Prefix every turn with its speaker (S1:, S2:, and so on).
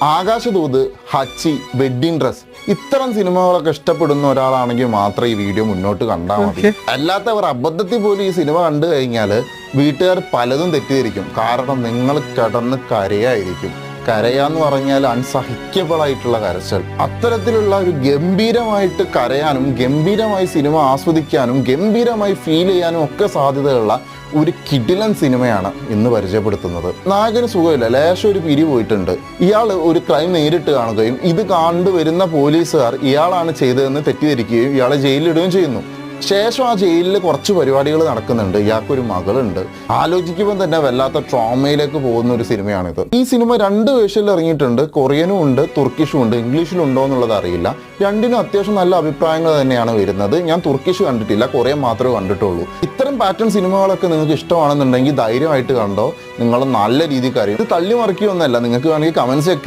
S1: Akashadoothu, ഹച്ചി, wedding dress ഇത്തരം സിനിമകളൊക്കെ ഇഷ്ടപ്പെടുന്ന ഒരാളാണെങ്കിൽ മാത്രമേ ഈ വീഡിയോ മുന്നോട്ട് കണ്ടാൽ മതി. അല്ലാത്തവർ അബദ്ധത്തിൽ പോലും ഈ സിനിമ കണ്ടു കഴിഞ്ഞാൽ വീട്ടുകാർ പലതും തെറ്റിദ്ധരിക്കും. കാരണം നിങ്ങൾ കിടന്ന് കരയായിരിക്കും. കരയാന്ന് പറഞ്ഞാൽ അൺസഹിക്കബിൾ ആയിട്ടുള്ള കരച്ചിൽ. അത്തരത്തിലുള്ള ഒരു ഗംഭീരമായിട്ട് കരയാനും ഗംഭീരമായി സിനിമ ആസ്വദിക്കാനും ഗംഭീരമായി ഫീൽ ചെയ്യാനും ഒക്കെ സാധ്യതയുള്ള ഒരു കിടിലൻ സിനിമയാണ് ഇന്ന് പരിചയപ്പെടുത്തുന്നത്. നായകന് സുഖമില്ല, ലേശം ഒരു പിരി പോയിട്ടുണ്ട്. ഇയാൾ ഒരു ക്രൈം നേരിട്ട് കാണുകയും ഇത് കണ്ടുവരുന്ന പോലീസുകാർ ഇയാളാണ് ചെയ്തതെന്ന് തെറ്റിദ്ധരിക്കുകയും ഇയാളെ ജയിലിലിടുകയും ചെയ്യുന്നു. ശേഷം ആ ജയിലിൽ കുറച്ച് പരിപാടികൾ നടക്കുന്നുണ്ട്. ഇയാൾക്കൊരു മകളുണ്ട്. ആലോചിക്കുമ്പോൾ തന്നെ വല്ലാത്ത ട്രോമയിലേക്ക് പോകുന്ന ഒരു സിനിമയാണിത്. ഈ സിനിമ 2 വേർഷനിൽ ഇറങ്ങിയിട്ടുണ്ട്. കൊറിയനും ഉണ്ട്, തുർക്കിഷും ഉണ്ട്. ഇംഗ്ലീഷിലുണ്ടോ എന്നുള്ളത് അറിയില്ല. രണ്ടിനും അത്യാവശ്യം നല്ല അഭിപ്രായങ്ങൾ തന്നെയാണ് വരുന്നത്. ഞാൻ തുർക്കിഷ് കണ്ടിട്ടില്ല, കൊറിയൻ മാത്രമേ കണ്ടിട്ടുള്ളൂ. ഇത്തരം പാറ്റേൺ സിനിമകളൊക്കെ നിങ്ങൾക്ക് ഇഷ്ടമാണെന്നുണ്ടെങ്കിൽ ധൈര്യമായിട്ട് കണ്ടോ. നിങ്ങൾ നല്ല രീതിക്ക് അറിയും. ഇത് തള്ളി മറിക്കുകയൊന്നുമല്ല. നിങ്ങൾക്ക് വേണമെങ്കിൽ കമൻസ്